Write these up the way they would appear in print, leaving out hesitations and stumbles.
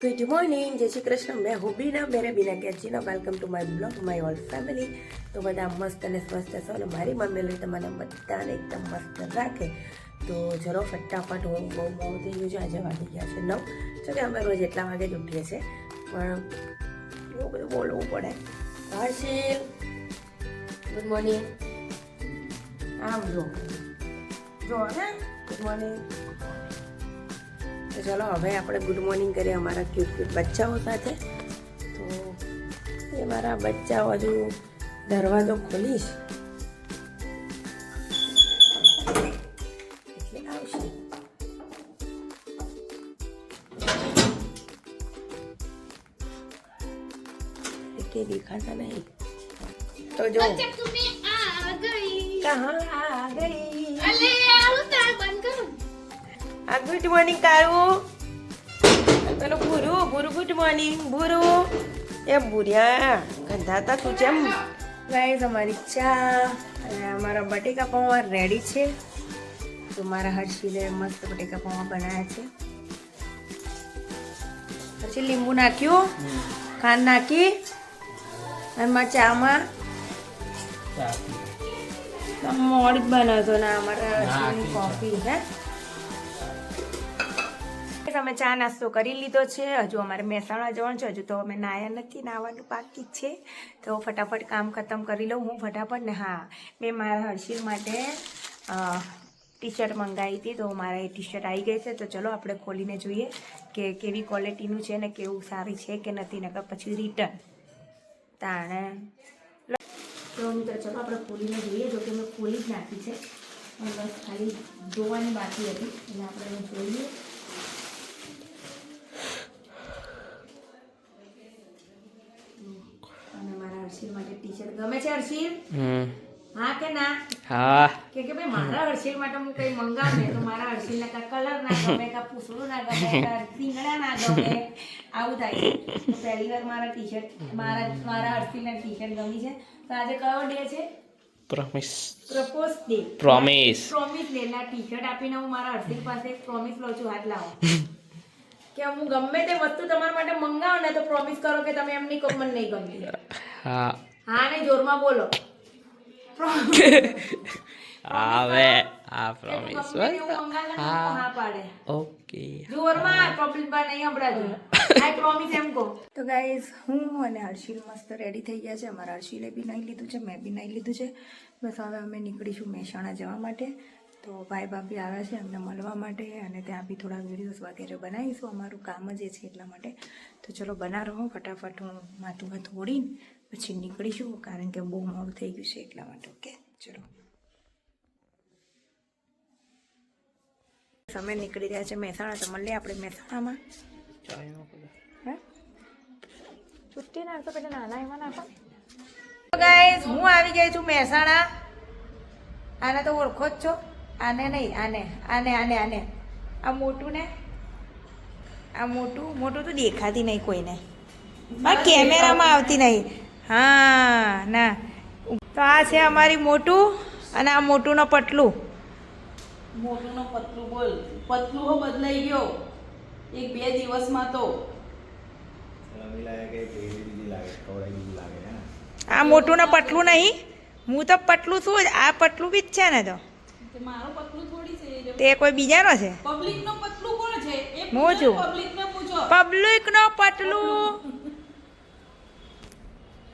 Good morning जय श्री कृष्ण मैं हूँ बीना मेरे बीना कैचीना welcome to my blog my all family तो બધા મસ્ત અને સ્વસ્થ છો અને મારી મમ્મી તમને બધાને એકદમ મસ્ત રાખે તો ચલો ફટાફટ હું બહુ મોડું થઈ ગયું છે આજે વાગી ગયા છે 9 જો કે અમે રોજ એટલા વાગે જ ઉઠીએ છીએ પણ એવું બધું બોલવું પડે હર્ષિલ ગુડ મોર્નિંગ આમ જો ને ગુડ મોર્નિંગ तो चलो હવે આપણે ગુડ મોર્નિંગ કરીએ અમારા ક્યુટ ક્યુટ બચ્ચાઓ સાથે તો એ મારા બચ્ચાઓ હજુ દરવાજો ખોલીશ એટલે આવશે કે દેખાતા નહીં તો જો तुम्हें आ गई कहाँ आ गई अरे उतार बंद करो गुड मॉर्निंग कारू પેલો ભૂરુ ભૂરુ ગુડ મોર્નિંગ ભૂરુ એ ભૂર્યા ગંધાતા તું જેમ ગાઈસ અમારી ચા અને અમારા બટેકા પૌવા રેડી છે તો મારા હર્ષિલે મસ્ત બટેકા પૌવા બનાવ્યા છે પછી લીંબુ નાખ્યું ખાંડ નાખી અને મારા ચામાં મોડ બનાવતો ને અમારા હર્ષિલની કોફી હે અમે ચા નાસ્તો કરી લીધો છે હજુ અમારે મહેસાણા જવાનું છે હજુ તો અમે નાયા નથી નાવાનું બાકી જ છે તો ફટાફટ કામ ખતમ કરી લઉં હું ફટાફટ ને હા મેં મારા હર્ષિલ માટે ટી શર્ટ મંગાવી હતી તો મારા એ ટી શર્ટ આવી ગઈ છે તો ચલો આપણે ખોલીને જોઈએ કે કેવી ક્વોલિટીનું છે ને કેવું સારી છે કે નથી નકર પછી રિટર્ન તાણે તો ચલો આપણે ખોલીને જોઈએ જો કે મેં ખોલી જ નાખી છે પણ બસ ખાલી જોવાની બાકી હતી એટલે આપણે જોઈએ હર્ષિલ માટે ટી શર્ટ ગમે છે હર્ષિલ હા કે ના હા કે ભાઈ મારા હર્ષિલ માટે હું કઈ મંગાવું ને તો મારા હર્ષિલ ને કા કલર ના ગમે કા પૂછડું ના ગમે કા રીંગણા ના ગમે આવું થાય છે તો પહેલી વાર મારા ટી શર્ટ મારા હર્ષિલ ના ટી શર્ટ ગમી છે તો આજે કયો ડે છે promise propose day promise day ના ટી શર્ટ આપીને હું મારા હર્ષિલ પાસે એક પ્રોમિસ લઉં છું હાથ લાવો કે હું ગમે તે વસ્તુ તમારા માટે મંગાવું ને તો પ્રોમિસ કરો કે તમે એમની કોમન નહીં ગમતી હા હા ને જોરમાં બોલો આવે આ પ્રોમિસ હા પાડે ઓકે જોરમાં પ્રોમિસ બા નહીં સંભળાતું આઈ પ્રોમિસ એમ કહો તો ગાઈઝ હું અને હર્ષિલ મસ્ત રેડી થઈ ગયા છે અમારા હર્ષિલે બી નહીં લીધું છે મેં બી નહીં લીધું છે બસ હવે અમે નીકળીશું મહેસાણા જવા માટે તો ભાઈ ભાભી આવ્યા છે અમને મળવા માટે અને ત્યાં બી થોડા વિડીયોઝ વગેરે બનાવીશું અમારું કામ જ એ છે એટલા માટે તો ચલો બના રહો ફટાફટ હું માથું હાથ ઓળીને પછી નીકળીશું કારણ કે બહુ મોડું થઈ ગયું છે એટલા માટે ઓકે ચલો સમય નીકળી રહ્યા છે મહેસાણા તો મળીએ આપણે મહેસાણામાં હે છુટ્ટી નાખો પેલા નાના એમાં નાખો ગાઈસ હું આવી ગઈ છું મહેસાણા આને તો ઓળખો જ છો આને નહીં આને આને આને આને આ મોટું ને આ મોટું તો દેખાતી નહીં કોઈને આ કેમેરામાં આવતી નહીં હા ના તો આ છે અમારી મોટું અને આ મોટુંનો પટલું મોટુંનો પતલું બોલ પતલું હો બદલાઈ ગયો 1-2 દિવસમાં તો આ મોટુંનો પટલું નહીં હું તો પટલું છું જ આ પટલું બી જ છે ને તો મારો પતલું થોડી છે તે કોઈ બીજાનો છે પબ્લિકનો પતલું કોણ છે એ હું છું પબ્લિકને પૂછો પબ્લિકનો પટલું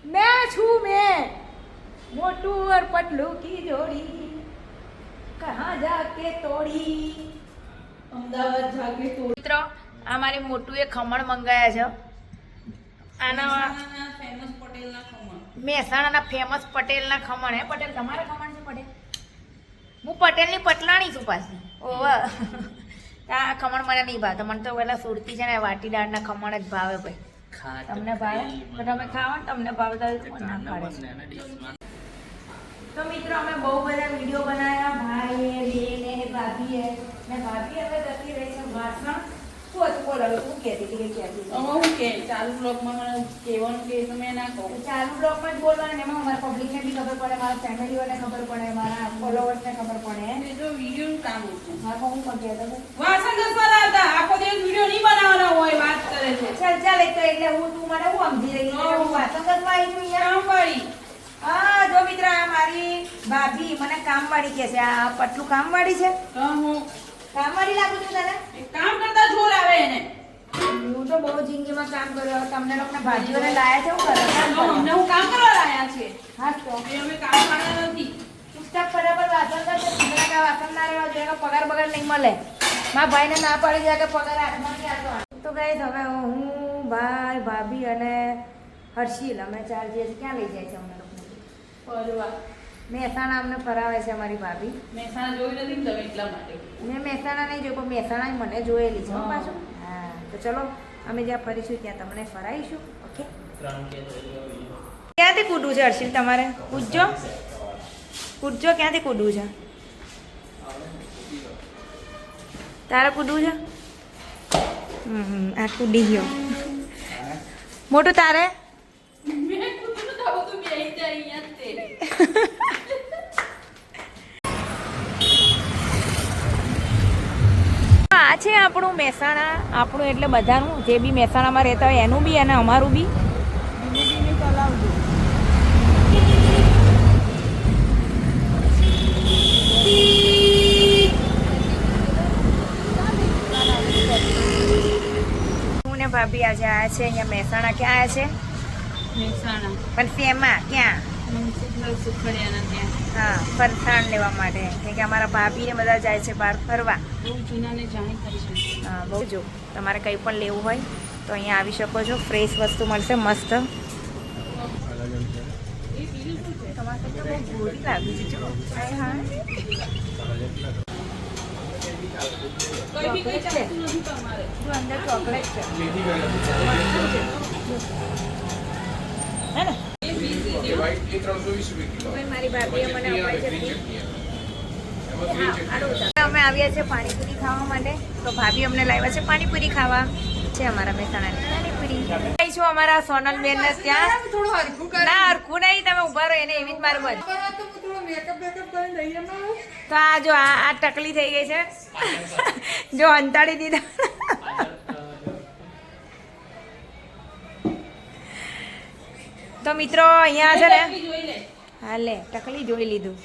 मैं छू मैं मोटू और पतलू की जोड़ी कहाँ जाके तोड़ी અમદાવાદ જાગે તો મિત્રો આ મારી મોટું એ ખમણ મંગાયા છે આના ફેમસ પટેલના ખમણ મહેસાણાના ફેમસ પટેલના ખમણ હે પટેલ તમારા ખમણ છે પટેલ હું પટેલની પટલાણી છું પાછી ઓહ આ ખમણ મને નહીં ભાવે મને તો પેલા સુરતી છે ને વાટીદાળના ખમણ જ ભાવે ભાઈ તમને ભાવે તો તમે ખાઓ ને તમને ભાવે તો ના પાડે તો મિત્રો અમે બહુ બધા વિડીયો બનાવ્યા ભાઈ બેન ભાભી ને ભાભી હવે જતી રહી છે વાસણ શું હતું બોલો હવે તું કહેતી હતી કે કહેતી હતી. હવે હું કે ચાલુ બ્લોગમાં મને કહેવાનું કે તો મેં ના કહું. ચાલુ બ્લોગમાં જ બોલવાનું ને એમાં અમારા પબ્લિકને બી ખબર પડે મારા ફેમિલીઓને ખબર પડે મારા ફોલોવર્સને ખબર પડે એ જો વિડીયોનું કામ હતું. હા તો હું પણ કહેતો હતો. વાસણ ઘસવાના હતા. આખો દિવસ વિડીયો નહીં બનાવવાનો હોય વાત કરે છે. ચાલ ચાલ એક તો એટલે હું તું મને હું સમજી રહી છું હું વાસણ કરવા આવી છું અહીંયા. કામવાળી. હા જો મિત્ર આ મારી ભાભી મને કામવાળી કહે છે આ પટલું કામવાળી છે તો હું કામવાળી લાગુ છું તને એક કામ કરતા જોર આવે એને. હું તો બહુ જિંદગીમાં કામ કર્યો તમને લોકોને ભાજીઓને લાયા છે હું કરે તો અમને હું કામ કરવા લાયા છે. હા તો એ અમે કામ કરતા નથી. ચૂપચાપ ફટાફટ વાસણ કરશે બીજા કાંઈ વાસણ ના રહેવા જોઈએ કે પગાર બગાર નહીં મળે મારા ભાઈને ના પાડી જાય કે પગાર હાથમાંથી આવતો તો ગઈ હવે હું ભાઈ ભાભી અને હર્ષિલ અમે ચાર જઈએ છીએ ક્યાં લઈ જાય છે અમને લોકોને ફરવા. મહેસાણા અમને ફરાવે છે અમારી ભાભી મહેસાણા જોઈ નથી ને તમે એટલા માટે. મેં મહેસાણા નહીં જોયું પણ મહેસાણા મને જોયેલી છે હો પાછું હા તો ચલો અમે જ્યાં ફરીશું ત્યાં તમને ફરાઈશું ઓકે ક્યાંથી કૂદવું છે હર્ષિલ તમારે કૂદજો કૂદજો ક્યાંથી કૂદવું છે તારે કૂદવું છે આ કૂદી ગયો મોટું તારે મેં કૂતરું તો બધું બેહી જાય અહીંયા જ તે. આ છે આપણું મહેસાણા આપણું એટલે બધાનું જે બી મહેસાણામાં રહેતા હોય એનું બી અને અમારું બી ધીમે ધીમે ચલાવજો હું ને ભાભી આજે આવ્યા છે અહીંયા મહેસાણા ક્યાં આવ્યા છે મહેસાણા. પણ શેમાં ક્યાં મ્યુનિસિપલ સુખડિયાના ત્યાં. હા ફરસાણ લેવા માટે કેમ કે અમારા ભાભી ને બધા જાય છે બહાર ફરવા બહુ જૂનાને જાણી કરી છે. હા બહુ જો તમારે કંઈ પણ લેવું હોય તો અહીંયા આવી શકો છો ફ્રેશ વસ્તુ મળશે મસ્ત તમારે તો બહુ ગોરી લાગી છે જો હાય હાય. કોઈ બી કઈ ચાલતું નથી તમારે. જો અંદર ચોકલેટ છે હે ને ભાઈ મારી ભાભીએ મને અપાઈ છે અમે આવ્યા છે પાણીપુરી ખાવા માટે તો ભાભી અમને લાવ્યા છે પાણીપુરી ખાવા છે અમારા મહેસાણાની પાણીપુરી છું અમારા સોનલબેન ને ત્યાં ના હરખું નહીં તમે ઉભા રહો એને એવી જ મારું બસ તો આ જો આ ટકલી થઈ ગઈ છે જો અંતાડી દીધા તો મિત્રો અહીંયા છે ને જોઈ લે. હા લે ટકલી જોઈ લીધું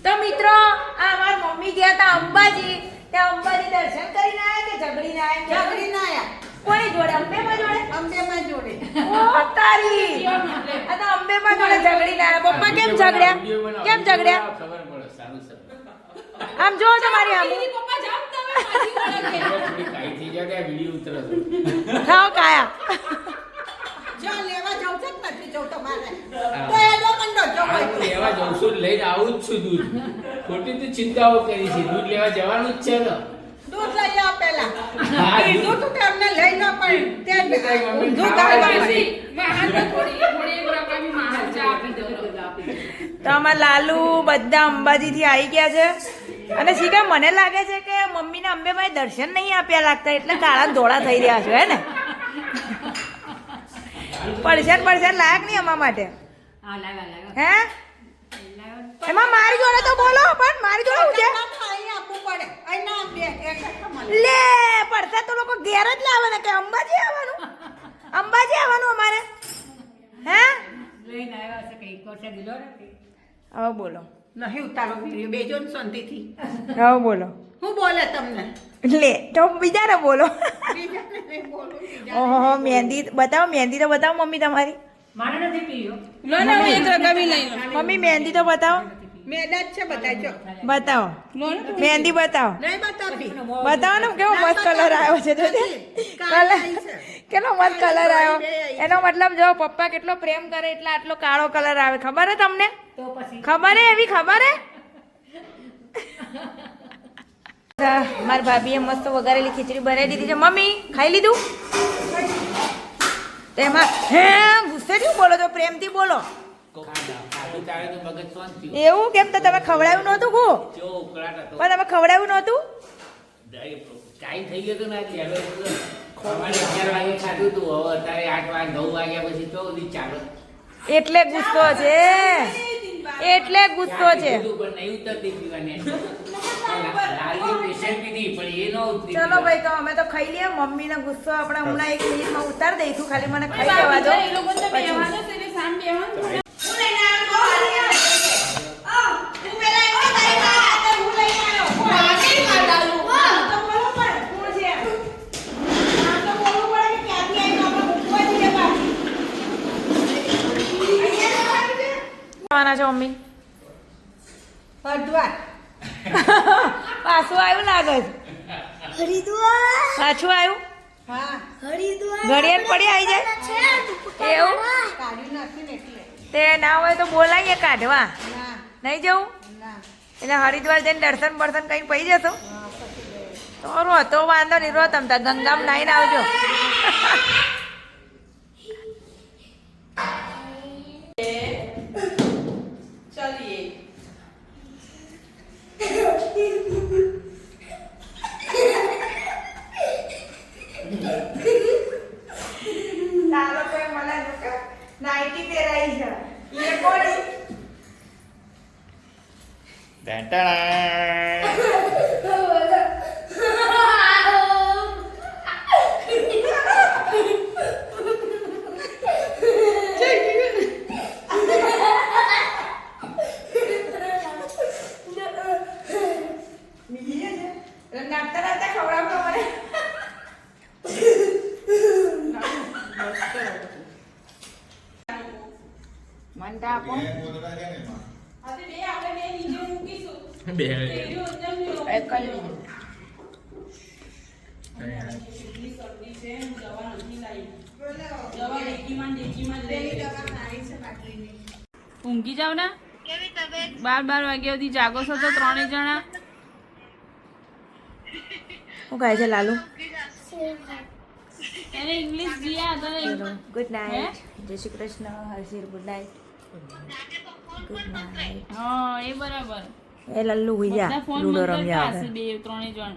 તો મિત્રો આ અમારા મમ્મી ગયા હતા અંબાજી ત્યાં અંબાજી દર્શન કરીને આવ્યા કે ઝઘડીને આવ્યા કોની જોડે અંબેમાં જોડે ઓ તારી આ તો અંબેમાં જોડે ઝઘડીને આવ્યા પપ્પા કેમ ઝઘડ્યા આમ જો તમારી આમ દીદી પપ્પા જાવ તમે પાછી વળે. ખાઓ કાયા લેવા જઉં છું લઈને આવું જ છું દૂધ ખોટી તો ચિંતાઓ કરી છે દૂધ લેવા જવાનું જ છે ને હા, દૂધ. પાછી મહાલમાં થોડી એક રકાબી મહાલ ચા આપી દો. તો અમારા લાલુ બધા અંબાજીથી આવી ગયા છે અને શીખા મને લાગે છે કે મમ્મીને અંબેમાં દર્શન નહીં આપ્યા લાગતા એટલે કાળા ધોળા થઈ રહ્યા છે હે ને પડશે લાયક નહીં અમારા માટે હે એમાં મારી જોડે તો બોલો પણ મારી જોડે શું છે લે પડતા તો લોકો ઘેર જ લાવે ને કે અંબાજી આવવાનું અમારે હે હવે બોલો નહીં ઉતારો વિડીયો બેજો ને શાંતિથી હવે બોલો હું બોલે તમને લે તો બીજાને બોલો બીજાને નહીં બોલું ઓહો મહેંદી બતાવો મહેંદી તો બતાવો મમ્મી તમારી લો ને હું એક રકાબી લઈ લો. મમ્મી મહેંદી તો બતાવો મેદા જ છે બતાવજો બતાવો મહેંદી બતાવો નહીં બતાવતી બતાવો ને કેવો મસ્ત કલર આવ્યો છે તો કલર કેટલો મસ્ત કલર આવ્યો એનો મતલબ જો પપ્પા કેટલો પ્રેમ કરે એટલે આટલો કાળો કલર આવે ખબર હે તમને ખબર હે એવી ખબર હે મારી ભાભીએ મસ્ત વઘારેલી ખીચડી બનાવી દીધી છે મમ્મી ખાઈ લીધું તેમાં હે ગુસ્સેથી બોલો છો પ્રેમથી બોલો તારે તો મગજ શાંત થયું. એવું કેમ? તો તમે ખવડાવ્યું નહોતું કો? કેવો ઉકળાટ હતો. પણ તમે ખવડાવ્યું નહોતું? ટાઈમ થઈ ગયો હતો ને આજે. હવે સવારે 11 વાગે ખાધું હતું. હવે અત્યારે 8 વાગે 9 વાગ્યા પછી તો બધી ચાલો. એટલે ગુસ્સો છે, એટલે ગુસ્સો છે. કીધું પણ નહીં ઉતરતી પીવાની. લાલી પેશન્ટ પીધી પણ એ ન ઉતરી. ચલો ભાઈ તો અમે તો ખાઈ લઈએ. મમ્મીનો ગુસ્સો આપણે હમણાં 1 મિનિટમાં ઉતાર દઈશું. ખાલી મને ખાઈ લેવા દો. એ લોકોને તો પછી. બેહવાનું છે એટલે સામ બેહવાનું. છો મમ્મી? હરિદ્વાર. પાછું આવ્યું લાગે છે. પાછું આવ્યું. હા, ઘડિયાળ પડી આવી જાય એવું? કાઢી નથી ને એટલે. તે ના હોય તો બોલાવીએ કાઢવા. ના, નહીં જવું? ના. એટલે હરિદ્વાર જઈને દર્શન બર્શન કઈ પડી જશો હા, પછી ગયે. તો રો તો વાંધો નહીં. રો તમ તાર ગંગામાં નાઈને આવજો. ચલીએ. તારો કોઈ મને નાઈટી પહેરાઈ છે. એ કોની? નાખતા નાખતા ખવડાવતો મને. મનતા આપો. આજે બે આપણે બે નીચે મૂકીશું. બે પેલું જમ્યું. એક કરી લીધું. એટલી શરદી છે હું દવા નથી લાવી. દવા ડેકીમાં જ રહી ગઈ. ઊંઘી જાવ ને 12 વાગ્યા સુધી જાગો છો તો 3 જણા. શું કહે છે લાલુ? એને ઇંગ્લિશ ગયા તને ગુડ નાઇટ. જય શ્રી કૃષ્ણ. હર્ષિર ગુડ નાઇટ. Good night. હા એ બરાબર. એ લલ્લુ હોઈ જા. બધા ફોન લૂડો બંધ રમ્યા કરતા હવે. હશે 2-3 જણ.